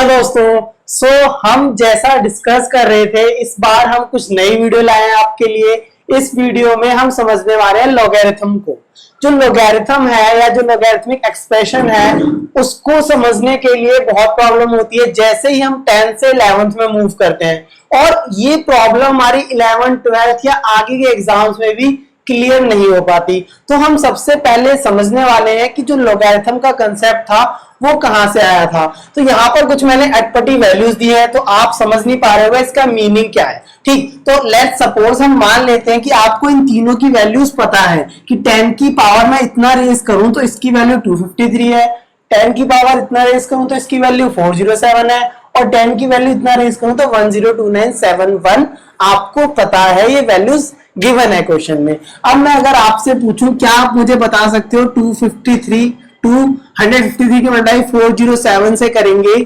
Hello दोस्तों। हम जैसा डिस्कस कर रहे थे, इस बार हम कुछ नई वीडियो लाए हैं आपके लिए। इस वीडियो में हम समझने वाले हैं लॉगरिथम को। जो लॉगरिथम है या जो लॉगरिथमिक एक्सप्रेशन है, उसको समझने के लिए बहुत प्रॉब्लम होती है जैसे ही हम 10th से 11th में मूव करते हैं। और ये प्रॉब्लम हमारी 11th 12th या आगे के एग्जाम्स में भी क्लियर नहीं हो पाती। तो हम सबसे पहले समझने वाले हैं कि जो लॉगरिथम का कंसेप्ट था वो कहां से आया था। तो यहाँ पर कुछ मैंने एटपटी वैल्यूज दी है, तो आप समझ नहीं पा रहे हो इसका मीनिंग क्या है। ठीक, तो लेट्स सपोज हम मान लेते हैं कि आपको इन तीनों की वैल्यूज पता है कि 10 की पावर में इतना रेज करूं तो इसकी वैल्यू 253 है, 10 की पावर इतना रेज करूं तो इसकी वैल्यू 407 है, और 10 की वैल्यू इतना रेज करूं तो 102971 आपको पता है। ये वैल्यूज गिवन है क्वेश्चन में। अब मैं अगर आपसे पूछूं, क्या आप मुझे बता सकते हो 253 की मल्टीप्लाई 407 से करेंगे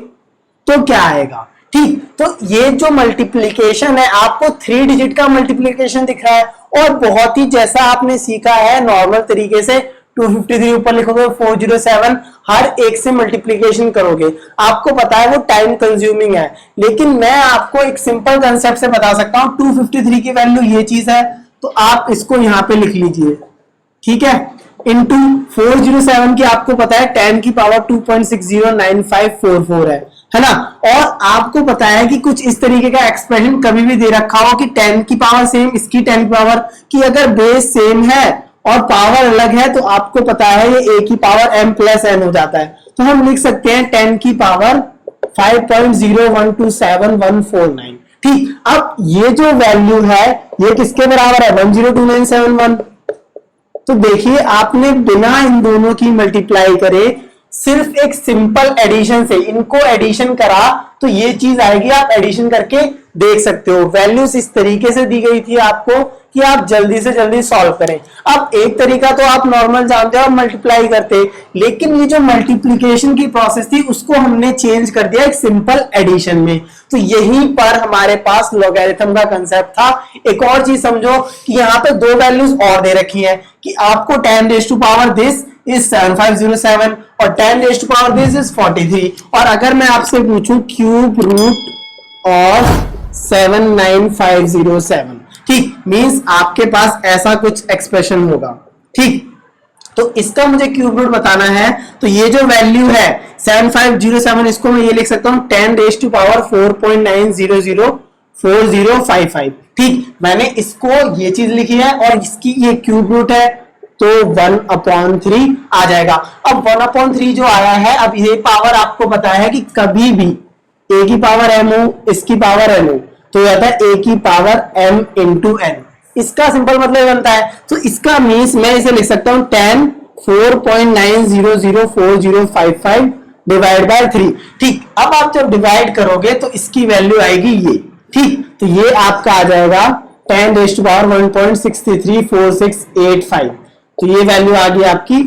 तो क्या आएगा? ठीक, तो ये जो मल्टीप्लीकेशन है आपको 3 डिजिट का मल्टीप्लीकेशन दिख रहा है, और बहुत ही जैसा आपने सीखा है नॉर्मल तरीके से 253 ऊपर लिखोगे, 407 हर एक से मल्टीप्लीकेशन करोगे। आपको पता है वो टाइम कंज्यूमिंग है, लेकिन मैं आपको एक सिंपल कंसेप्ट से बता सकता हूं। 253 की वैल्यू ये चीज है, तो आप इसको यहां पे लिख लीजिए, ठीक है। इंटू 407 की आपको पता है 10 की पावर 2.609544 है ना। और आपको पता है कि कुछ इस तरीके का एक्सप्रेशन कभी भी दे रखा हो कि 10 की पावर सेम, इसकी 10 की पावर की अगर बेस सेम है और पावर अलग है तो आपको पता है ये a की पावर m प्लस n हो जाता है। तो हम लिख सकते हैं 10 की पावर 5.0127149। ठीक, अब ये जो वैल्यू है ये किसके बराबर है? 102971। तो देखिए आपने बिना इन दोनों की मल्टीप्लाई करे सिर्फ एक सिंपल एडिशन से इनको एडिशन करा तो ये चीज आएगी। आप एडिशन करके देख सकते हो। वैल्यूज इस तरीके से दी गई थी आपको कि आप जल्दी से जल्दी सॉल्व करें। अब एक तरीका तो आप नॉर्मल जानते हो, आप मल्टीप्लाई करते, लेकिन ये जो मल्टीप्लिकेशन की प्रोसेस थी उसको हमने चेंज कर दिया एक सिंपल एडिशन में। तो यहीं पर हमारे पास लॉगरिथम का कंसेप्ट था। एक और चीज समझो कि यहाँ पे 2 वैल्यूज और दे रखी है कि आपको 10 raise to power this is 7507 और 10 raise to power this is 43। और अगर मैं आपसे पूछूं क्यूब रूट ऑफ 79507, ठीक, मींस आपके पास ऐसा कुछ एक्सप्रेशन होगा। ठीक, तो इसका मुझे क्यूब रूट बताना है। तो ये जो वैल्यू है 7507, इसको मैं ये लिख सकता हूं 10 रेज़ टू पावर 4.9004055। ठीक, मैंने इसको ये चीज लिखी है और इसकी ये क्यूब रूट है, तो 1/3 आ जाएगा। अब 1/3 जो आया है, अब ये पावर आपको पता है कि कभी भी a की पावर m हो, इसकी पावर n हो, तो यह था a की पावर m इंटू n। इसका सिंपल मतलब बनता है, तो इसका मीन्स मैं इसे लिख सकता हूं 10 4.9004055 डिवाइड बाय 3। ठीक, अब आप जब डिवाइड करोगे तो इसकी वैल्यू आएगी ये। ठीक, तो ये आपका आ जाएगा 10 रेज़ टू पावर 1.634685। तो ये वैल्यू आ गई आपकी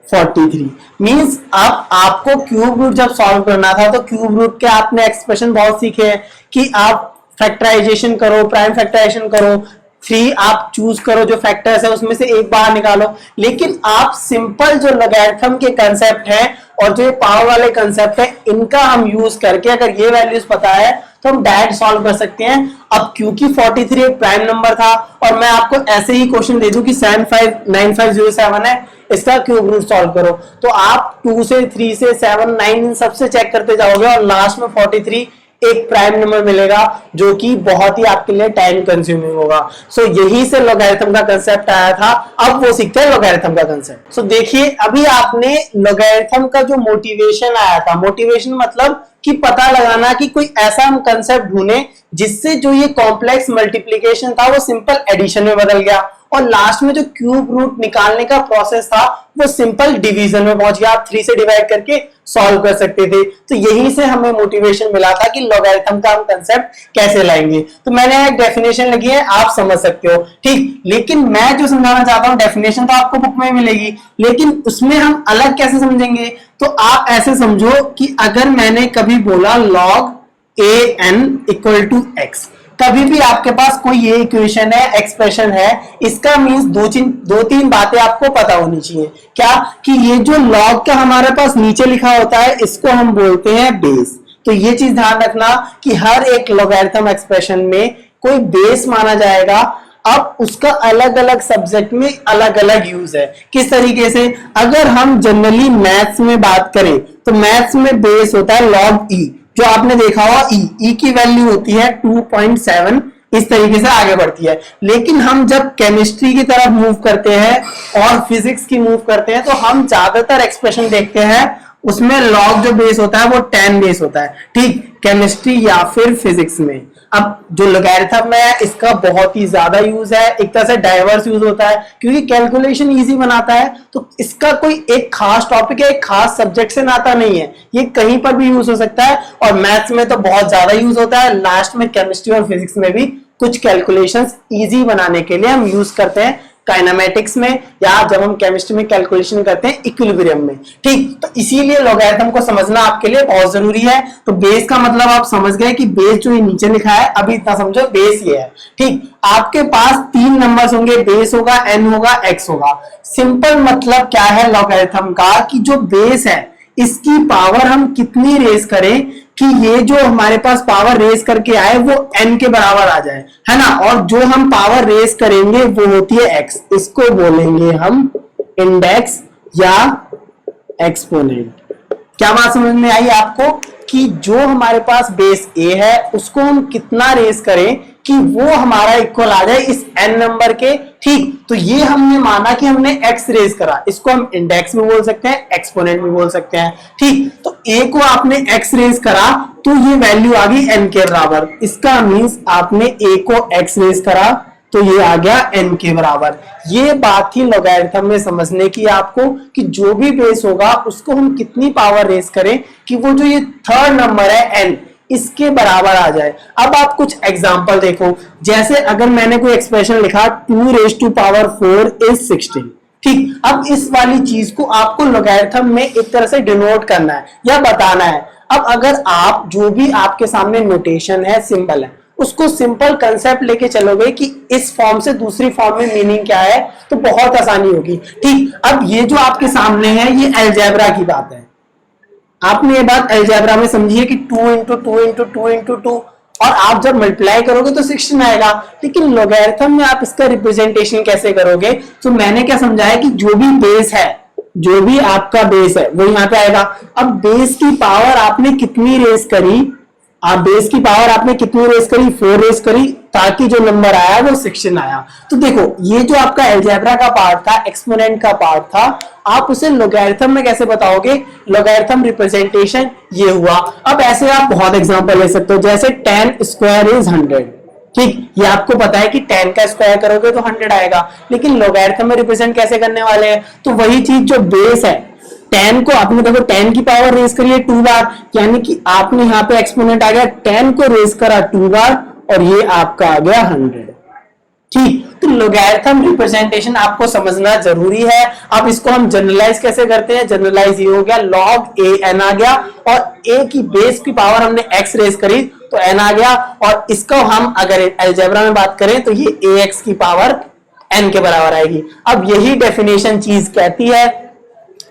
43। मींस अब आपको क्यूब रूट जब सॉल्व करना था तो क्यूब रूट के आपने एक्सप्रेशन बहुत सीखे हैं कि आप फैक्टराइजेशन करो, प्राइम फैक्टराइजेशन करो, 3 आप चूज करो, जो फैक्टर्स है उसमें से एक बाहर निकालो। लेकिन आप सिंपल जो लॉगरिथम के कंसेप्ट है और जो पावर वाले कंसेप्ट है, इनका हम यूज करके अगर ये वैल्यूज पता है तो हम डायरेक्ट सॉल्व कर सकते हैं। अब क्योंकि 43 एक प्राइम नंबर था और मैं आपको ऐसे ही क्वेश्चन दे दूं कि 759507 है, इसका क्यूब रूट सॉल्व करो, तो आप 2 से 3 से 7 9 इन सबसे चेक करते जाओगे और लास्ट में 43 एक प्राइम नंबर मिलेगा, जो कि बहुत ही आपके लिए टाइम कंज्यूमिंग होगा। सो यही से लॉगरिथम का कंसेप्ट आया था। अब वो सीखते हैं लॉगरिथम का कंसेप्ट। सो देखिए, अभी आपने लॉगरिथम का जो मोटिवेशन आया था, मोटिवेशन मतलब कि पता लगाना कि कोई ऐसा हम कंसेप्ट ढूंढे जिससे जो ये कॉम्प्लेक्स मल्टीप्लिकेशन था वो सिंपल एडिशन में बदल गया, और लास्ट में जो क्यूब रूट निकालने का प्रोसेस था वो सिंपल डिवीजन में पहुंच गया। आप 3 से डिवाइड करके सॉल्व कर सकते थे। तो यहीं से हमें मोटिवेशन मिला था कि लॉगरिथम का हम कंसेप्ट कैसे लाएंगे। तो मैंने एक डेफिनेशन लगी है, आप समझ सकते हो। ठीक, लेकिन मैं जो समझाना चाहता हूं, डेफिनेशन तो आपको बुक में मिलेगी, लेकिन उसमें हम अलग कैसे समझेंगे। तो आप ऐसे समझो कि अगर मैंने कभी बोला log an equal to x, कभी भी आपके पास कोई ये इक्वेशन है, एक्सप्रेशन है, इसका मींस दो तीन बातें आपको पता होनी चाहिए। क्या कि ये जो लॉग का हमारे पास नीचे लिखा होता है इसको हम बोलते हैं बेस। तो ये चीज ध्यान रखना कि हर एक लॉगरिथम एक्सप्रेशन में कोई बेस माना जाएगा। अब उसका अलग अलग सब्जेक्ट में अलग अलग यूज है। किस तरीके से, अगर हम जनरली मैथ्स में बात करें तो मैथ्स में बेस होता है log e, जो आपने देखा होगा e की वैल्यू होती है 2.7, इस तरीके से आगे बढ़ती है। लेकिन हम जब केमिस्ट्री की तरफ मूव करते हैं और फिजिक्स की मूव करते हैं तो हम ज्यादातर एक्सप्रेशन देखते हैं उसमें लॉग जो बेस होता है वो 10 बेस होता है, ठीक, केमिस्ट्री या फिर फिजिक्स में। अब जो लॉगरिथम है इसका बहुत ही ज्यादा यूज है, एक तरह से डाइवर्स यूज होता है क्योंकि कैलकुलेशन इजी बनाता है। तो इसका कोई एक खास टॉपिक है, एक खास सब्जेक्ट से नाता नहीं है, ये कहीं पर भी यूज हो सकता है। और मैथ्स में तो बहुत ज्यादा यूज होता है, लास्ट में केमिस्ट्री और फिजिक्स में भी कुछ कैलकुलेशंस इजी बनाने के लिए हम यूज करते हैं काइनेमेटिक्स में, या जब हम केमिस्ट्री में कैलकुलेशन करते हैं इक्विलिब्रियम में, ठीक। तो इसीलिए लॉगरिथम को समझना आपके लिए बहुत जरूरी है। तो बेस का मतलब आप समझ गए कि बेस जो ये नीचे लिखा है, अभी इतना समझो बेस ये है, ठीक। आपके पास 3 नंबर्स होंगे, बेस होगा, n होगा, x होगा। सिंपल मतलब क्या है लॉगरिथम का कि जो बेस है इसकी पावर हम कितनी रेज करें कि ये जो हमारे पास पावर रेज करके आए वो n के बराबर आ जाए, है ना। और जो हम पावर रेज करेंगे वो होती है x, इसको बोलेंगे हम इंडेक्स या एक्सपोनेंट। क्या बात समझ में आई आपको कि जो हमारे पास बेस a है उसको हम कितना रेज करें कि वो हमारा इक्वल आ जाए इस n नंबर के, ठीक। तो ये हमने माना कि हमने x रेज करा, इसको हम इंडेक्स में बोल सकते हैं, एक्सपोनेंट में बोल सकते हैं, ठीक। तो a को आपने x रेज करा तो ये वैल्यू आ गई n के बराबर। इसका मींस आपने a को x रेज करा तो ये आ गया n के बराबर। ये बात थी लॉगरिथम में समझने की आपको कि जो भी बेस होगा उसको हम कितनी पावर रेज करें कि वो जो ये थर्ड नंबर है n इसके बराबर आ जाए। अब आप कुछ एग्जांपल देखो, जैसे अगर मैंने कोई एक्सप्रेशन लिखा 2⁴ इज 16, ठीक। अब इस वाली चीज को आपको लॉगरिथम में एक तरह से डिनोट करना है या बताना है। अब अगर आप जो भी आपके सामने नोटेशन है, सिंबल है, उसको सिंपल कंसेप्ट लेके चलोगे कि इस फॉर्म से दूसरी फॉर्म में मीनिंग क्या है तो बहुत आसानी होगी, ठीक। अब ये जो आपके सामने है ये अलजेब्रा की बात है। आपने ये बात अलजेब्रा में समझी है कि 2 इंटू 2 इंटू 2 इंटू 2, और आप जब मल्टीप्लाई करोगे तो 16 आएगा। लेकिन लॉगरिथम में आप इसका रिप्रेजेंटेशन कैसे करोगे, तो मैंने क्या समझाया कि जो भी बेस है, जो भी आपका बेस है वो यहाँ पे आएगा। अब बेस की पावर आपने कितनी रेज करी, आप बेस की पावर आपने कितनी रेज करी, 4 रेज करी, ताकि जो नंबर आया वो 16 आया। तो देखो ये जो आपका अलजेब्रा का पार्ट था, एक्सपोनेंट का पार्ट था, आप उसे लॉगरिथम में कैसे बताओगे, लॉगरिथम रिप्रेजेंटेशन ये हुआ। अब ऐसे आप बहुत एग्जांपल ले सकते हो, जैसे 10 स्क्वायर इज 100, ठीक। ये आपको पता है कि 10 का स्क्वायर करोगे तो 100 आएगा, लेकिन लॉगरिथम में रिप्रेजेंट कैसे करने वाले हैं, तो वही चीज जो बेस है 10 को आपने देखो 10 की पावर रेज करिए 2 बार, यानी कि आपने यहाँ पे एक्सपोनेंट आ गया 10 को रेज करा 2 बार और ये आपका आ गया 100, ठीक। तो लॉगरिथम रिप्रेजेंटेशन आपको समझना जरूरी है। अब इसको हम जनरलाइज कैसे करते हैं, जनरलाइज ये हो गया log a n आ गया, और a की बेस की पावर हमने x रेज करी तो n आ गया, और इसको हम अगर अलजेब्रा में बात करें तो ये ax की पावर n के बराबर आएगी। अब यही डेफिनेशन चीज कहती है,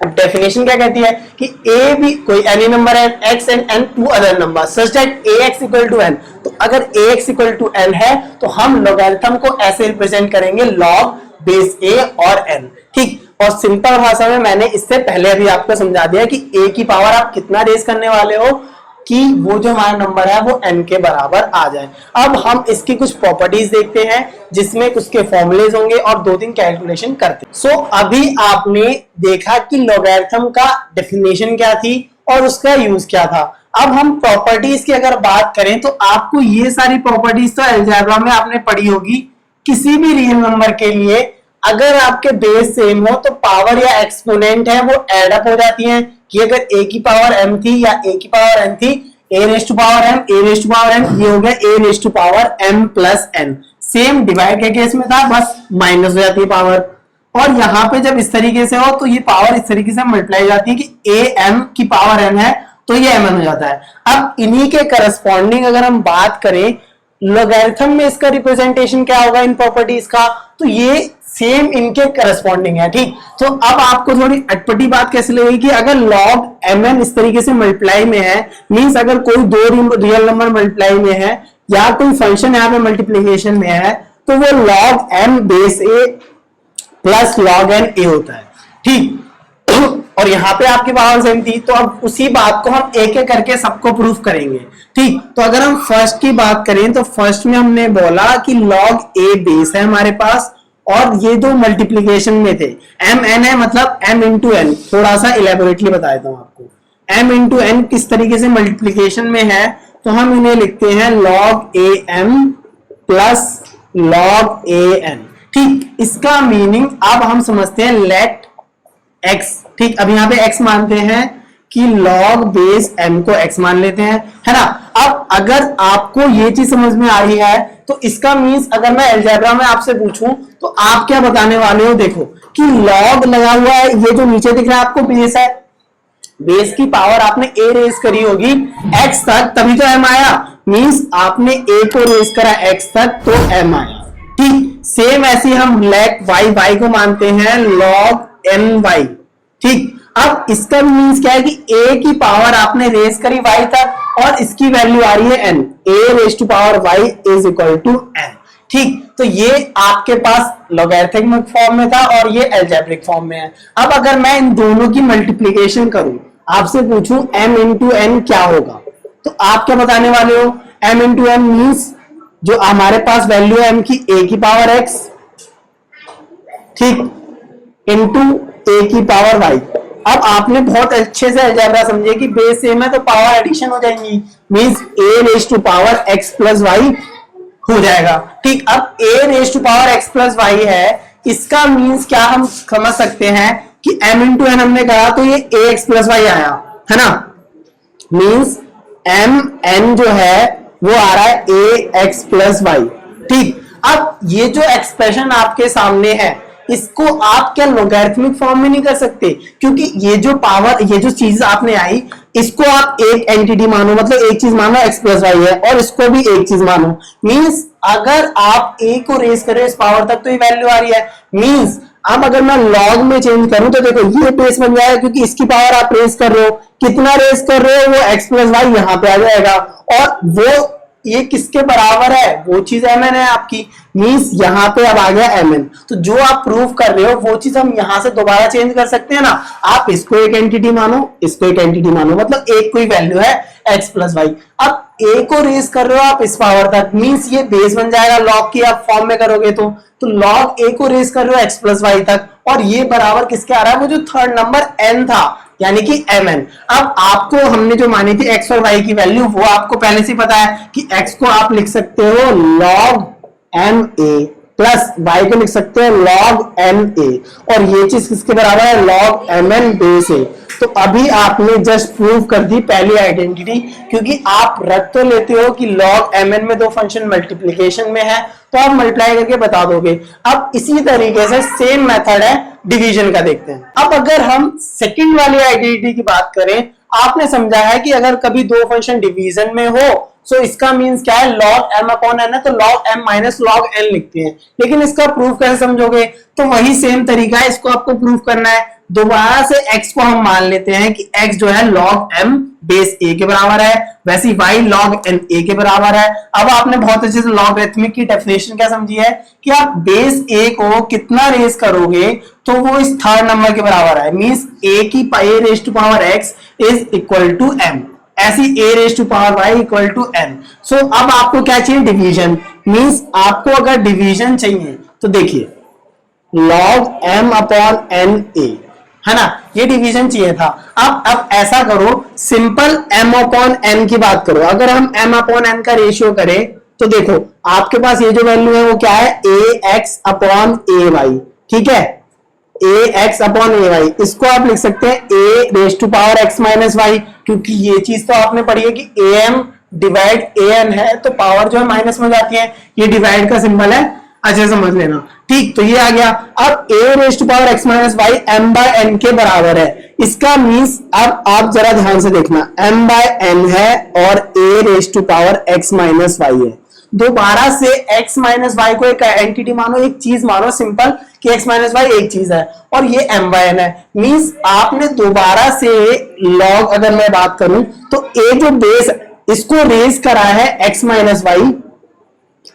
डेफिनेशन क्या कहती है कि a भी कोई एनी नंबर है, x and n two other number such that ax equal to n। तो अगर ax इक्वल टू n है तो हम लॉगरिथम को ऐसे रिप्रेजेंट करेंगे log बेस a और n, ठीक। और सिंपल भाषा में मैंने इससे पहले भी आपको समझा दिया कि a की पावर आप कितना रेज करने वाले हो कि वो जो हमारा नंबर है वो n के बराबर आ जाए। अब हम इसकी कुछ प्रॉपर्टीज देखते हैं जिसमें उसके फॉर्मूलेज होंगे और 2-3 कैलकुलेशन करते हैं। सो अभी आपने देखा कि लॉगरिथम का डेफिनेशन क्या थी और उसका यूज क्या था। अब हम प्रॉपर्टीज की अगर बात करें तो आपको ये सारी प्रॉपर्टीज तो अलजेब्रा में आपने पढ़ी होगी। किसी भी रियल नंबर के लिए अगर आपके बेस सेम हो तो पावर या एक्सपोनेंट है वो एड अप हो जाती हैं कि अगर a की पावर m थी या a की पावर n थी, a raise to power m, a raise to power n, ये हो गया a raise to power m plus n। Same divide के केस में था, बस माइनस हो जाती है पावर, और यहाँ पे जब इस तरीके से हो तो ये पावर इस तरीके से मल्टीप्लाई जाती है कि a m की पावर n है तो ये mn हो जाता है। अब इन्हीं के करस्पॉन्डिंग अगर हम बात करें लॉगरिथम में इसका रिप्रेजेंटेशन क्या होगा इन प्रॉपर्टीज का, तो ये सेम इनके करस्पॉन्डिंग है। ठीक, तो अब आपको थोड़ी अटपटी बात कैसे लगेगी कि अगर log mn इस तरीके से मल्टीप्लाई में है, मींस अगर कोई दो रियल नंबर मल्टीप्लाई में है या कोई फंक्शन यहाँ पे मल्टीप्लीकेशन में है, तो वो log m base a plus log n a होता है। ठीक, और यहाँ पे आपकी पावर सेम थी, तो अब उसी बात को हम एक एक करके सबको प्रूफ करेंगे। ठीक, तो अगर हम फर्स्ट की बात करें तो फर्स्ट में हमने बोला कि log a बेस है हमारे पास, और ये दो मल्टीप्लीकेशन में थे, m n है, मतलब m इंटू n। थोड़ा सा इलेबोरेटली बता देता हूं आपको, m इंटू n किस तरीके से मल्टीप्लीकेशन में है, तो हम इन्हें लिखते हैं log a m plus log a n। ठीक, इसका मीनिंग अब हम समझते हैं लेट x। ठीक, अब यहाँ पे x मानते हैं कि log बेस m को x मान लेते हैं, है ना। अब अगर आपको ये चीज समझ में आ रही है तो इसका मीन्स अगर मैं अलजेब्रा में आपसे पूछूं तो आप क्या बताने वाले हो, देखो कि log लगा हुआ है, ये जो नीचे दिख रहा है आपको बेस है, बेस की पावर आपने a रेज करी होगी x तक, तभी तो m आया। मीन्स आपने a को रेज करा x तक तो m आया। ठीक, सेम ऐसे हम लेट y को मानते हैं log my। ठीक, अब इसका मीन्स क्या है कि a की पावर आपने रेज करी y तक और इसकी वैल्यू आ रही है n, a raise to power y is equal to n। ठीक, तो ये आपके पास लॉगरिथमिक फॉर्म में था और ये अलजेब्रिक फॉर्म में है। अब अगर मैं इन दोनों की मल्टीप्लीकेशन करूं, आपसे पूछूं m इंटू n क्या होगा, तो आप क्या बताने वाले हो, m इंटू n मीन्स जो हमारे पास वैल्यू है m की a की पावर x, ठीक, इंटू a की पावर y। अब आपने बहुत अच्छे से अलजेब्रा समझे कि बेस सेम है तो पावर एडिशन हो जाएंगी, means a raise to power x plus y हो जाएगा। ठीक, अब a raise to power x plus y है, इसका मींस क्या हम समझ सकते हैं कि m इंटू n हमने कहा तो ये ax प्लस y आया, है ना। मींस m n जो है वो आ रहा है ax प्लस y। ठीक, अब ये जो एक्सप्रेशन आपके सामने है इसको आप क्या लॉगरिथमिक फॉर्म में नहीं कर सकते, क्योंकि ये जो पावर, ये जो चीज आपने आई, इसको आप एक एंटिटी मानो, मतलब एक चीज मानो x प्लस वाई है, और इसको भी एक चीज मानो। मींस अगर आप a को रेज करें इस पावर तक तो ये वैल्यू आ रही है। मींस अब अगर मैं लॉग में चेंज करूं तो देखो ये बेस बन जाएगा, क्योंकि इसकी पावर आप रेज कर रहे हो, कितना रेज कर रहे हो, वो x प्लस वाई यहाँ पे आ जाएगा, और वो ये किसके बराबर है, वो चीज mn है आपकी। मींस यहाँ पे अब आ गया mn, तो जो आप प्रूव कर रहे हो वो चीज हम यहाँ से दोबारा चेंज कर सकते हैं ना। आप इसको एक एंटिटी मानो, इसको एक एंटिटी मानो, मतलब एक कोई वैल्यू है x प्लस वाई। अब a को रेज कर रहे हो आप इस पावर तक, मींस ये बेस बन जाएगा लॉग की आप फॉर्म में करोगे तो लॉग a को रेज कर रहे हो x प्लस वाई तक, और ये बराबर किसके आ रहा है, वो जो थर्ड नंबर n था यानी कि mn। अब आपको हमने जो मानी थी x और y की वैल्यू, वो आपको पहले से पता है कि x को आप लिख सकते हो log ma प्लस y को लिख सकते हो log ma, और ये चीज किसके बराबर है, log mn बेस a। तो अभी आपने जस्ट प्रूव कर दी पहली आइडेंटिटी, क्योंकि आप रख तो लेते हो कि log mn में दो फंक्शन मल्टीप्लीकेशन में है तो आप मल्टीप्लाई करके बता दोगे। अब इसी तरीके से सेम मेथड है डिवीजन का, देखते हैं। अब अगर हम सेकंड वाली आइडेंटिटी की बात करें, आपने समझा है कि अगर कभी दो फंक्शन डिवीजन में हो तो इसका मींस क्या है, log m अपॉन n है तो log m minus log n लिखते हैं। लेकिन इसका प्रूफ कैसे समझोगे, तो वही सेम तरीका है, इसको आपको प्रूफ करना है। दोबारा से x को हम मान लेते हैं कि x जो है log m बेस a के बराबर है, वैसे y log n a के बराबर है। अब आपने बहुत अच्छे से लॉगरिथमिक की डेफिनेशन क्या समझी है कि आप बेस a को कितना रेज करोगे तो वो इस थर्ड नंबर के बराबर है, मींस a की a raise to power x is equal to m, ऐसी a raise to power y equal to n। So अब आपको क्या चाहिए, डिवीजन। मींस आपको अगर डिवीजन चाहिए तो देखिए log m upon n a, है ना, ये डिवीजन चाहिए था। अब ऐसा करो, सिंपल m अपॉन n की बात करो। अगर हम m अपॉन n का रेशियो करें तो देखो आपके पास ये जो वैल्यू है वो क्या है, ax अपॉन ay। ठीक है, ax अपॉन ay, इसको आप लिख सकते हैं a raise to power x minus y, क्योंकि ये चीज तो आपने पढ़ी है कि am डिवाइड an है तो पावर जो है माइनस में जाती है, ये डिवाइड का सिंबल है, अच्छे समझ लेना। ठीक, तो ये आ गया। अब a raise to power x minus y m by n के बराबर है, इसका मीन्स अब आप जरा ध्यान से देखना, m बाय n है और a raise to power x minus y है, दोबारा से x माइनस वाई को एक एंटिटी मानो, एक चीज मानो सिंपल कि x माइनस वाई एक चीज है और ये m बाय n है। मींस आपने दोबारा से log, अगर मैं बात करूं तो a जो बेस इसको रेज करा है x माइनस वाई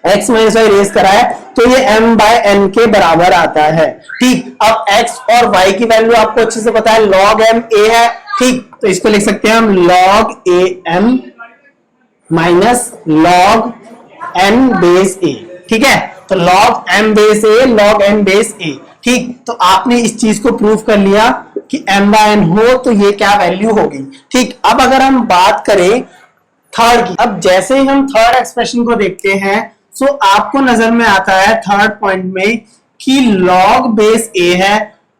रेज करा है, तो ये m बाय n के बराबर आता है। ठीक, अब x और y की वैल्यू आपको अच्छे से पता है, log m a है। ठीक, तो इसको लिख सकते हैं हम log a m minus log n base a। ठीक है, तो log m base a log n base a। ठीक, तो आपने इस चीज को प्रूव कर लिया कि m बाय n हो तो ये क्या वैल्यू होगी। ठीक, अब अगर हम बात करें थर्ड की, अब जैसे ही हम थर्ड एक्सप्रेशन को देखते हैं सो आपको नजर में आता है थर्ड पॉइंट में कि log बेस a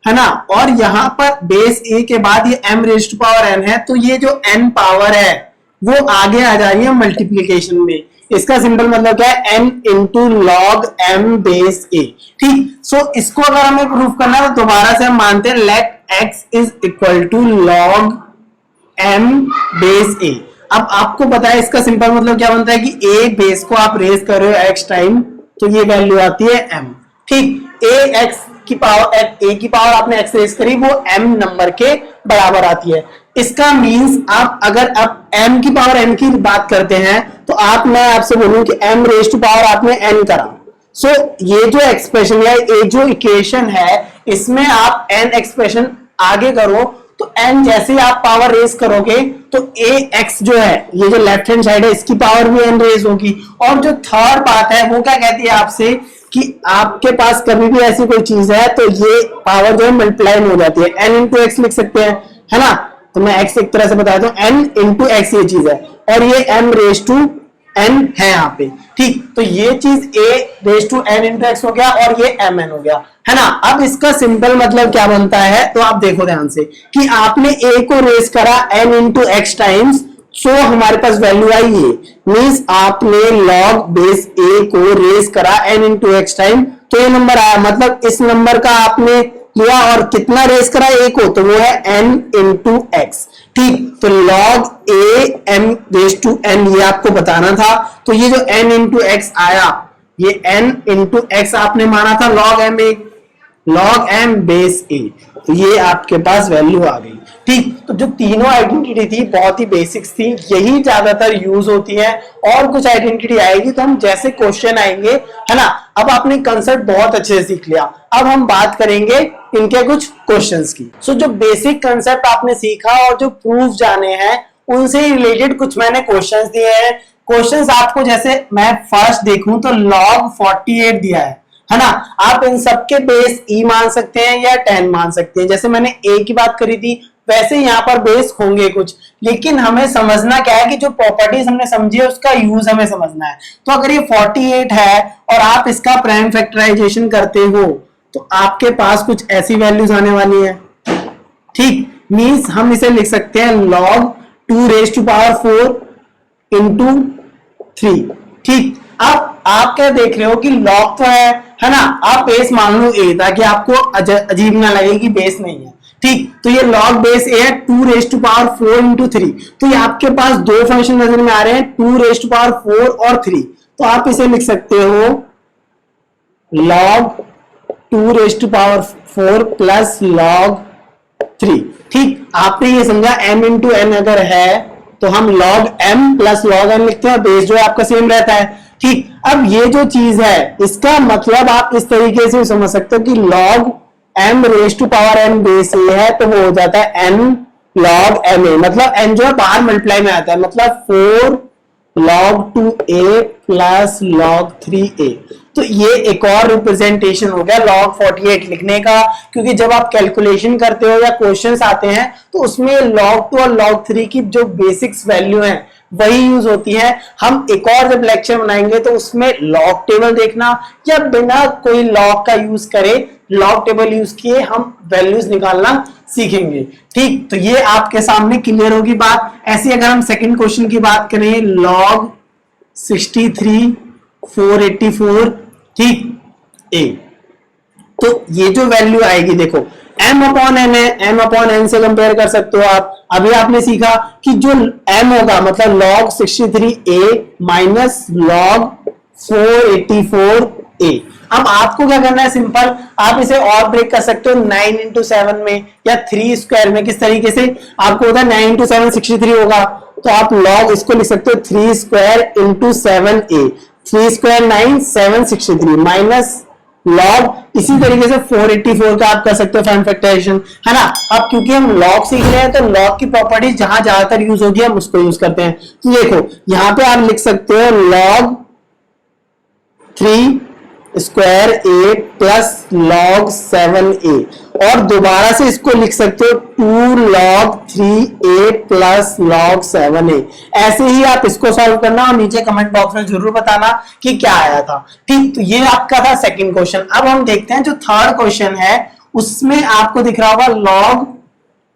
है ना, और यहां पर बेस a के बाद ये m raise to power n है, तो ये जो n पावर है वो आगे आ जा रही है मल्टीप्लीकेशन में। इसका सिंपल मतलब क्या है, n into log m base a। ठीक, सो इसको अगर हमें प्रूव करना है तो दोबारा से हम मानते हैं let x is equal to log m base a। अब आपको पता है इसका सिंपल मतलब क्या बनता है कि a बेस को आप रेज कर रहे हो x टाइम, तो ये वैल्यू आती है m। ठीक, a की पावर आपने x रेज करी, वो m नंबर के बराबर आती है। इसका मींस आप अगर आप m की पावर n की बात करते हैं तो आप, मैं आपसे बोलूं कि m रेज टू पावर आपने n करा, सो ये जो एक्सप्रेशन है, ये जो इक्वेशन है, इसमें आप n एक्सप्रेशन आगे करो तो n जैसे ही आप पावर रेज करोगे तो ax जो है, ये जो लेफ्ट हैंड साइड है, इसकी पावर भी n रेज होगी। और जो थर्ड बात है वो क्या कहती है आपसे कि आपके पास कभी भी ऐसी कोई चीज है तो ये पावर जो है मल्टीप्लाई हो जाती है, n इंटू एक्स लिख सकते हैं, है ना। तो मैं x एक तरह से बता दूं, n इंटू एक्स ये चीज है और ये m रेज टू n है यहाँ पे। ठीक, तो ये चीज a raise to n into x हो गया और ये mn हो गया, है ना। अब इसका सिंपल मतलब क्या बनता है, तो आप देखो ध्यान से कि आपने a को रेज करा n इंटू एक्स टाइम्स, सो हमारे पास वैल्यू आई है। मींस आपने log बेस a को रेज करा n इंटू एक्स टाइम, तो ये नंबर आया। मतलब इस नंबर का आपने लिया और कितना रेज करा a को, तो वो है n इंटू एक्स। ठीक, तो log a m raise to n ये आपको बताना था। तो ये जो n इंटू एक्स आया, ये n इंटू एक्स आपने माना था log m बेस a, तो ये आपके पास वैल्यू आ गई। ठीक, तो जो तीनों आइडेंटिटी थी बहुत ही बेसिक्स थी, यही ज्यादातर यूज होती है। और कुछ आइडेंटिटी आएगी तो हम जैसे क्वेश्चन आएंगे, है ना। अब आपने कंसेप्ट बहुत अच्छे से सीख लिया, अब हम बात करेंगे इनके कुछ क्वेश्चंस की। सो जो बेसिक कंसेप्ट आपने सीखा और जो प्रूफ जाने हैं उनसे रिलेटेड कुछ मैंने क्वेश्चंस दिए हैं। क्वेश्चंस आपको, जैसे मैं फर्स्ट देखूं तो log 48 दिया है ना। आप इन सबके बेस e मान सकते हैं या 10 मान सकते हैं। जैसे मैंने a की बात करी थी वैसे यहाँ पर बेस होंगे कुछ, लेकिन हमें समझना क्या है कि जो प्रॉपर्टीज हमने समझी है उसका यूज हमें समझना है। तो अगर ये 48 है और आप इसका प्राइम फैक्टराइजेशन करते हो तो आपके पास कुछ ऐसी वैल्यूज आने वाली है। ठीक, मींस हम इसे लिख सकते हैं log 2 raise to power 4 into 3। ठीक, अब आप क्या देख रहे हो कि log तो है ना, आप बेस मान लो a ताकि आपको अजीब ना लगे कि बेस नहीं है। ठीक, तो ये log बेस a है 2 रेज टू पावर 4 इंटू 3। तो ये आपके पास दो फंक्शन नजर में आ रहे हैं, 2 रेज टू पावर 4 और 3। तो आप इसे लिख सकते हो log 2 raise to power 4 plus log 3। ठीक, आपने ये समझा m इंटू n अगर है तो हम log m plus log n लिखते हैं, बेस जो है आपका सेम रहता है। ठीक, अब ये जो चीज है इसका मतलब आप इस तरीके से समझ सकते हो कि log m raise to power n base a है तो वो हो जाता है n log m a। मतलब n जो है बाहर मल्टीप्लाई में आता है, मतलब 4 log 2a plus log 3a। तो ये एक और रिप्रेजेंटेशन हो गया log 48 लिखने का, क्योंकि जब आप कैलकुलेशन करते हो या क्वेश्चंस आते हैं तो उसमें log 2 और log 3 की जो बेसिक्स वैल्यू है वही यूज होती है। हम एक और जब लेक्चर बनाएंगे तो उसमें लॉग टेबल देखना या बिना कोई लॉग का यूज करे लॉग टेबल यूज किए हम वैल्यूज निकालना सीखेंगे। ठीक, तो ये आपके सामने क्लियर होगी बात। ऐसे अगर हम सेकंड क्वेश्चन की बात करें log 63 484, ठीक a, तो ये जो वैल्यू आएगी देखो m अपॉन n है, m अपॉन n से कंपेयर कर सकते हो आप। अभी आपने सीखा कि जो m होगा मतलब log 63a minus log 484a। अब आपको क्या करना है, सिंपल आप इसे और ब्रेक कर सकते हो 9 इंटू 7 में या 3 स्क्वायर में। किस तरीके से, आपको होता है 9 इंटू 7 63 होगा, तो आप लॉग इसको लिख सकते हो 3 square into 7a। 3 square 9, 7 63 minus log इसी तरीके से 484 का आप कर सकते हो फैन फैक्टराइजेशन, है ना। अब क्योंकि हम लॉग सीख रहे हैं तो लॉग की प्रॉपर्टीज जहां ज्यादातर यूज होगी हम उसको यूज करते हैं। तो देखो यहां पे आप लिख सकते हो लॉग 3 स्क्वायर ए प्लस लॉग 7a, और दोबारा से इसको लिख सकते हो 2 log 3a plus log 7a। ऐसे ही आप इसको सॉल्व करना और नीचे कमेंट बॉक्स में जरूर बताना कि क्या आया था। ठीक, तो ये आपका था सेकंड क्वेश्चन। अब हम देखते हैं जो थर्ड क्वेश्चन है, उसमें आपको दिख रहा होगा लॉग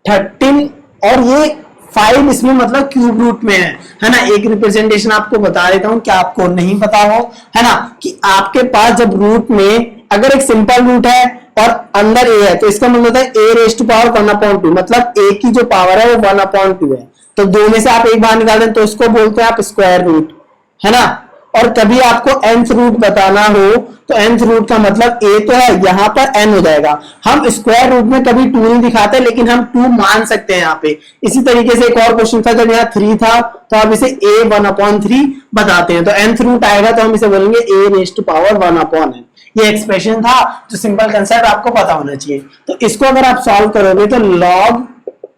13 और ये 5 इसमें मतलब क्यूब रूट में है ना। एक रिप्रेजेंटेशन आपको बता देता हूं कि आपको नहीं पता हो, है ना, कि आपके पास जब रूट में अगर एक सिंपल रूट है और अंदर ए है तो इसका मतलब होता है a रेज टू पावर 1/2, मतलब a की जो पावर है वो 1/2 है। तो दो में से आप एक बार निकाल दें तो इसको बोलते हैं आप स्क्वायर रूट, है ना। और कभी आपको nth रूट बताना हो तो nth रूट का मतलब a तो है, यहां पर n हो जाएगा। हम स्क्वायर रूट में कभी 2 नहीं दिखाते, लेकिन हम 2 मान सकते हैं यहाँ पे। इसी तरीके से एक और क्वेश्चन था, जब यहाँ 3 था तो आप इसे a 1/3 बताते हैं, तो nth रूट आएगा तो हम इसे बोलेंगे a raise to power 1/n। ये एक्सप्रेशन था, जो सिंपल कंसेप्ट आपको पता होना चाहिए। तो इसको अगर आप सॉल्व करोगे तो log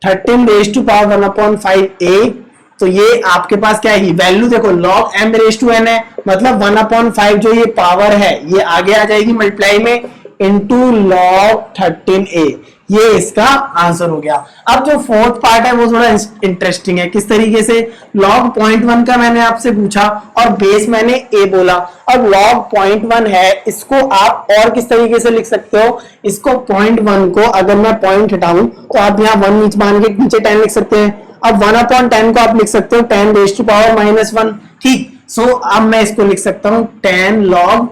13 raise to power 1/5a, तो ये आपके पास क्या है, वैल्यू देखो log m raise to n है, मतलब 1/5 जो ये पावर है ये आगे आ जाएगी मल्टीप्लाई में इंटू log 13a। ये इसका आंसर हो गया। अब जो फोर्थ पार्ट है वो थोड़ा इंटरेस्टिंग है। किस तरीके से, log 0.1 का मैंने आपसे पूछा और बेस मैंने a बोला, अब log 0.1 है, इसको आप और किस तरीके से लिख सकते हो, इसको 0.1 को अगर मैं पॉइंट हटाऊं तो आप यहाँ 1 नीचे मान के नीचे 10 लिख सकते हैं। अब 1/10 को आप लिख सकते हो 10 रेज टू पावर -1। ठीक, सो अब मैं इसको लिख सकता हूं 10 log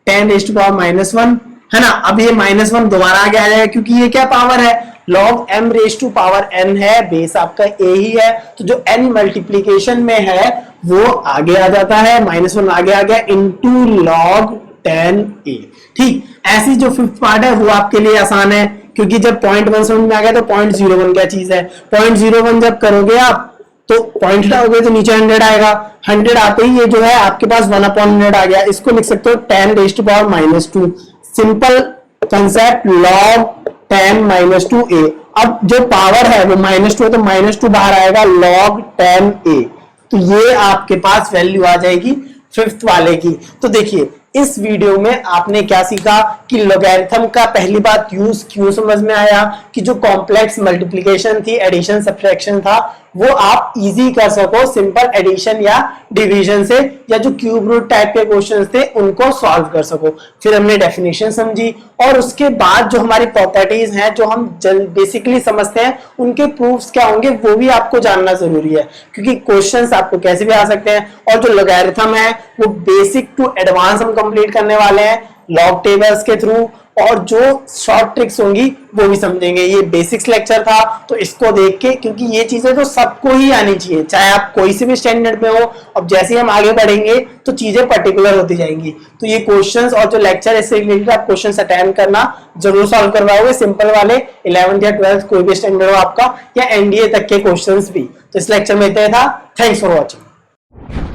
10 रेज टू पावर -1, है ना। अब ये -1 दोबारा आगे आ जाएगा क्योंकि ये क्या पावर है, log m raise to power n है, बेस आपका a ही है, तो जो n मल्टीप्लीकेशन में है वो आगे आ जाता है, -1 आगे आ गया इंटू log 10a। ठीक, ऐसी जो फिफ्थ पार्ट है वो आपके लिए आसान है, क्योंकि जब 0.1 समझ में आ गया तो 0.01 क्या चीज है। 0.01 जब करोगे आप तो पॉइंट हटाओगे तो नीचे 100 आएगा, 100 आते ही ये जो है आपके पास 1/100 आ गया। इसको लिख सकते हो 10 raise to power -2, simple concept log 10 -2a। अब जो पावर है वो -2 है तो -2 बाहर आएगा log 10a। तो ये आपके पास वैल्यू आ जाएगी फिफ्थ वाले की। तो देखिए इस वीडियो में आपने क्या सीखा कि लॉगरिथम का पहली बात यूज क्यों समझ में आया, कि जो कॉम्प्लेक्स मल्टीप्लिकेशन थी, एडिशन सब्ट्रैक्शन था, वो आप इजी कर सको सिंपल एडिशन या डिवीजन से, या जो क्यूब रूट टाइप के क्वेश्चंस थे उनको सॉल्व कर सको। फिर हमने डेफिनेशन समझी और उसके बाद जो हमारी प्रॉपर्टीज हैं जो हम बेसिकली समझते हैं उनके प्रूफ्स क्या होंगे वो भी आपको जानना जरूरी है, क्योंकि क्वेश्चंस आपको कैसे भी आ सकते हैं। और जो लॉगरिथम है वो बेसिक टू एडवांस हम कंप्लीट करने वाले हैं लॉग टेबल्स के थ्रू, और जो शॉर्ट ट्रिक्स होंगी वो भी समझेंगे। ये बेसिक्स लेक्चर था तो इसको देख के, क्योंकि ये चीजें तो सबको ही आनी चाहिए चाहे आप कोई से भी स्टैंडर्ड में हो। अब जैसे हम आगे बढ़ेंगे तो चीजें पर्टिकुलर होती जाएंगी। तो ये क्वेश्चंस और जो लेक्चर इससे रिलेटेड आप क्वेश्चंस अटेंड करना जरूर सॉल्व करवाओगे, सिंपल वाले 11th या 12th कोई भी स्टैंडर्ड हो आपका, या एनडीए तक के क्वेश्चंस भी। तो इस लेक्चर में इतना था। Thanks for watching.